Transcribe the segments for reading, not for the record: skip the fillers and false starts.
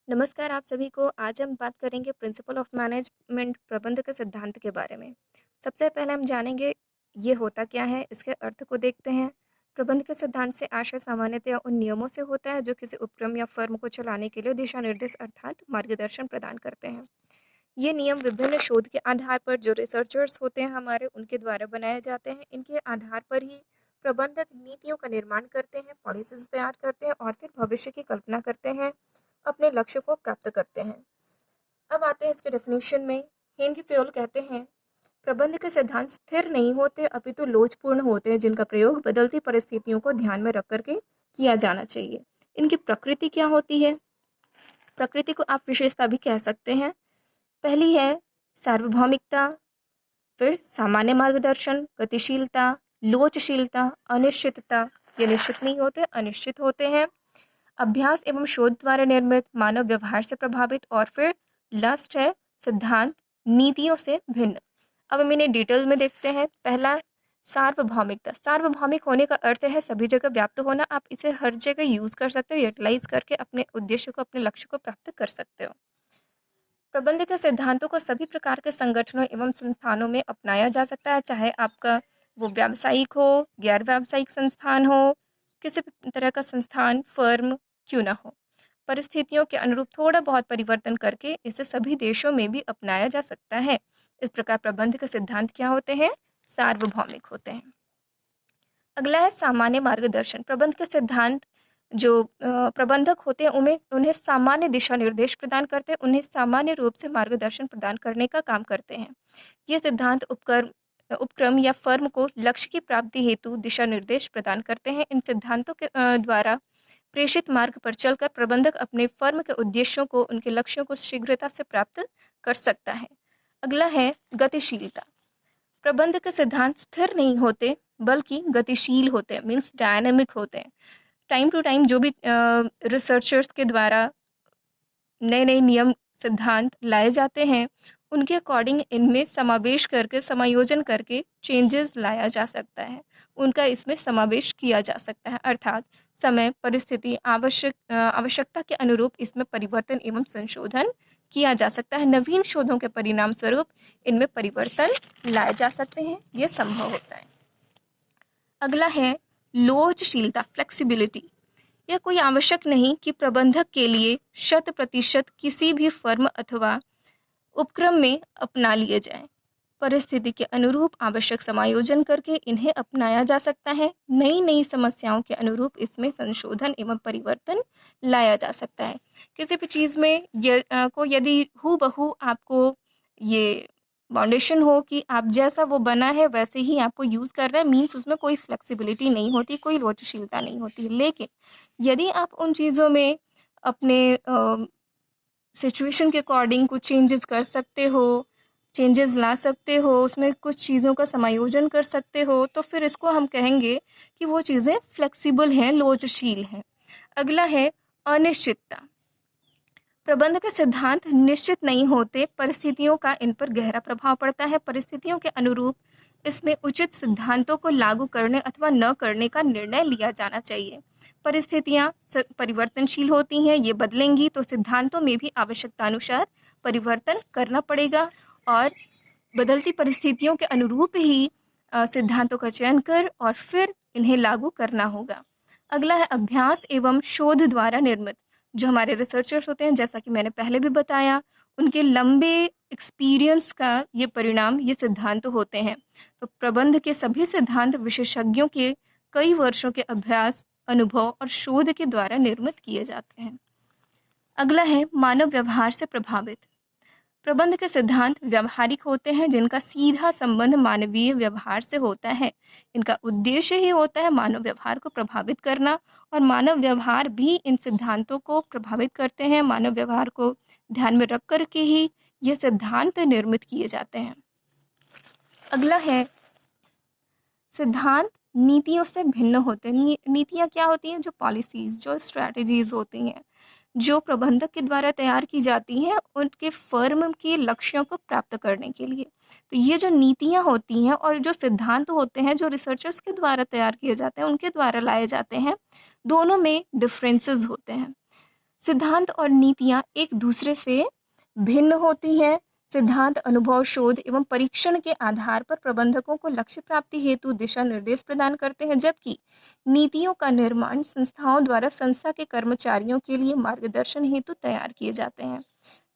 नमस्कार आप सभी को। आज हम बात करेंगे प्रिंसिपल ऑफ मैनेजमेंट प्रबंध के सिद्धांत के बारे में। सबसे पहले हम जानेंगे ये होता क्या है, इसके अर्थ को देखते हैं। प्रबंध के सिद्धांत से आशय सामान्यतया उन नियमों से होता है जो किसी उपक्रम या फर्म को चलाने के लिए दिशा निर्देश अर्थात मार्गदर्शन प्रदान करते हैं। ये नियम विभिन्न शोध के आधार पर जो रिसर्चर्स होते हैं हमारे उनके द्वारा बनाए जाते हैं। इनके आधार पर ही प्रबंधक नीतियों का निर्माण करते हैं, पॉलिसीज तैयार करते हैं और फिर भविष्य की कल्पना करते हैं, अपने लक्ष्य को प्राप्त करते हैं। अब आते हैं इसके डेफिनेशन में। हेनरी फेयोल कहते हैं, प्रबंध के सिद्धांत स्थिर नहीं होते अपितु लोचपूर्ण होते हैं, जिनका प्रयोग बदलती परिस्थितियों को ध्यान में रख करके किया जाना चाहिए। इनकी प्रकृति क्या होती है? प्रकृति को आप विशेषता भी कह सकते हैं। पहली है सार्वभौमिकता, फिर सामान्य मार्गदर्शन, गतिशीलता, लोचशीलता, अनिश्चितता। ये निश्चित नहीं होते, अनिश्चित होते हैं। अभ्यास एवं शोध द्वारा निर्मित, मानव व्यवहार से प्रभावित, और फिर लास्ट है सिद्धांत नीतियों से भिन्न। अब हम इन्हें डिटेल में देखते हैं। पहला सार्वभौमिकता। सार्वभौमिक होने का अर्थ है सभी जगह व्याप्त होना। आप इसे हर जगह यूज कर सकते हो, यूटिलाइज करके अपने उद्देश्य को, अपने लक्ष्य को प्राप्त कर सकते हो। प्रबंध के सिद्धांतों को सभी प्रकार के संगठनों एवं संस्थानों में अपनाया जा सकता है, चाहे आपका वो व्यावसायिक हो, गैर व्यावसायिक संस्थान हो, किसी भी तरह का संस्थान, फर्म क्यों ना हो। परिस्थितियों के अनुरूप थोड़ा बहुत परिवर्तन करके इसे सभी देशों में भी अपनाया जा सकता है। इस प्रकार प्रबंध के सिद्धांत क्या होते हैं? सार्वभौमिक होते हैं। अगला है सामान्य मार्गदर्शन। प्रबंध के सिद्धांत जो प्रबंधक होते हैं उन्हें उन्हें सामान्य दिशा निर्देश प्रदान करते हैं, उन्हें सामान्य रूप से मार्गदर्शन प्रदान करने का काम करते हैं। ये सिद्धांत उपक्रम या फर्म को लक्ष्य की प्राप्ति हेतु दिशा निर्देश प्रदान करते हैं। इन सिद्धांतों के द्वारा प्रेषित मार्ग पर चलकर प्रबंधक अपने फर्म के उद्देश्यों को, उनके लक्ष्यों को शीघ्रता से प्राप्त कर सकता है। अगला है गतिशीलता। प्रबंध के सिद्धांत स्थिर नहीं होते बल्कि गतिशील होते हैं, मीन्स डायनेमिक होते हैं। टाइम टू टाइम जो भी रिसर्चर्स के द्वारा नए नए नियम सिद्धांत लाए जाते हैं, उनके अकॉर्डिंग इनमें समावेश करके, समायोजन करके चेंजेस लाया जा सकता है, उनका इसमें समावेश किया जा सकता है। अर्थात समय, परिस्थिति, आवश्यकता के अनुरूप इसमें परिवर्तन एवं संशोधन किया जा सकता है। नवीन शोधों के परिणाम स्वरूप इनमें परिवर्तन लाए जा सकते हैं, ये संभव होता है। अगला है लोचशीलता, फ्लेक्सिबिलिटी। यह कोई आवश्यक नहीं कि प्रबंधक के लिए 100% किसी भी फर्म अथवा उपक्रम में अपना लिए जाएं। परिस्थिति के अनुरूप आवश्यक समायोजन करके इन्हें अपनाया जा सकता है। नई नई समस्याओं के अनुरूप इसमें संशोधन एवं परिवर्तन लाया जा सकता है। किसी भी चीज़ में को यदि हूबहू आपको ये फाउंडेशन हो कि आप जैसा वो बना है वैसे ही आपको यूज़ करना है, मीन्स उसमें कोई फ्लेक्सिबिलिटी नहीं होती, कोई लोचशीलता नहीं होती। लेकिन यदि आप उन चीज़ों में अपने सिचुएशन के अकॉर्डिंग कुछ चेंजेस कर सकते हो, चेंजेस ला सकते हो, उसमें कुछ चीज़ों का समायोजन कर सकते हो, तो फिर इसको हम कहेंगे कि वो चीज़ें फ्लेक्सिबल हैं, लोचशील हैं। अगला है अनिश्चितता। प्रबंध के सिद्धांत निश्चित नहीं होते, परिस्थितियों का इन पर गहरा प्रभाव पड़ता है। परिस्थितियों के अनुरूप इसमें उचित सिद्धांतों को लागू करने अथवा न करने का निर्णय लिया जाना चाहिए। परिस्थितियाँ परिवर्तनशील होती हैं, ये बदलेंगी तो सिद्धांतों में भी आवश्यकतानुसार परिवर्तन करना पड़ेगा और बदलती परिस्थितियों के अनुरूप ही सिद्धांतों का चयन कर और फिर इन्हें लागू करना होगा। अगला है अभ्यास एवं शोध द्वारा निर्मित। जो हमारे रिसर्चर्स होते हैं, जैसा कि मैंने पहले भी बताया, उनके लंबे एक्सपीरियंस का ये परिणाम, ये सिद्धांत होते हैं। तो प्रबंध के सभी सिद्धांत विशेषज्ञों के कई वर्षों के अभ्यास, अनुभव और शोध के द्वारा निर्मित किए जाते हैं। अगला है मानव व्यवहार से प्रभावित। प्रबंध के सिद्धांत व्यावहारिक होते हैं, जिनका सीधा संबंध मानवीय व्यवहार से होता है। इनका उद्देश्य ही होता है मानव व्यवहार को प्रभावित करना, और मानव व्यवहार भी इन सिद्धांतों को प्रभावित करते हैं। मानव व्यवहार को ध्यान में रख कर के ही ये सिद्धांत निर्मित किए जाते हैं। अगला है सिद्धांत नीतियों से भिन्न होते हैं। नीतियाँ क्या होती हैं? जो पॉलिसीज, जो स्ट्रैटेजीज होती हैं, जो प्रबंधक के द्वारा तैयार की जाती हैं उनके फर्म के लक्ष्यों को प्राप्त करने के लिए। तो ये जो नीतियाँ होती हैं और जो सिद्धांत होते हैं, जो रिसर्चर्स के द्वारा तैयार किए जाते हैं, उनके द्वारा लाए जाते हैं, दोनों में डिफरेंसेस होते हैं। सिद्धांत और नीतियाँ एक दूसरे से भिन्न होती हैं। सिद्धांत अनुभव, शोध एवं परीक्षण के आधार पर प्रबंधकों को लक्ष्य प्राप्ति हेतु दिशा निर्देश प्रदान करते हैं, जबकि नीतियों का निर्माण संस्थाओं द्वारा संस्था के कर्मचारियों के लिए मार्गदर्शन हेतु तैयार किए जाते हैं।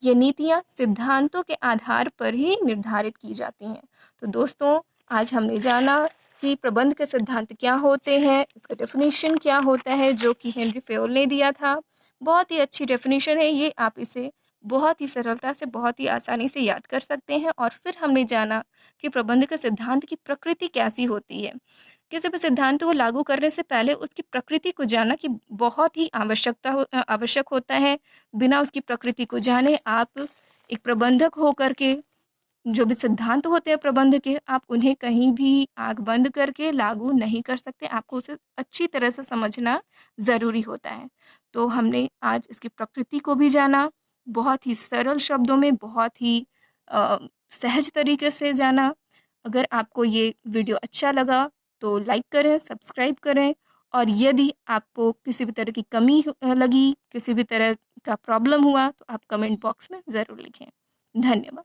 ये नीतियाँ सिद्धांतों के आधार पर ही निर्धारित की जाती हैं। तो दोस्तों, आज हमने जाना कि प्रबंध के सिद्धांत क्या होते हैं, इसका डेफिनेशन क्या होता है, जो कि हेनरी फेयोल ने दिया था। बहुत ही अच्छी डेफिनेशन है ये, आप इसे बहुत ही सरलता से, बहुत ही आसानी से याद कर सकते हैं। और फिर हमने जाना कि प्रबंध के सिद्धांत की प्रकृति कैसी होती है। किसी भी सिद्धांत को लागू करने से पहले उसकी प्रकृति को जानना कि बहुत ही आवश्यक होता है। बिना उसकी प्रकृति को जाने आप एक प्रबंधक होकर के जो भी सिद्धांत होते हैं प्रबंध के, आप उन्हें कहीं भी आँख बंद करके लागू नहीं कर सकते। आपको उसे अच्छी तरह से समझना ज़रूरी होता है। तो हमने आज इसकी प्रकृति को भी जाना, बहुत ही सरल शब्दों में, बहुत ही सहज तरीके से जाना। अगर आपको ये वीडियो अच्छा लगा तो लाइक करें, सब्सक्राइब करें, और यदि आपको किसी भी तरह की कमी लगी, किसी भी तरह का प्रॉब्लम हुआ, तो आप कमेंट बॉक्स में ज़रूर लिखें। धन्यवाद।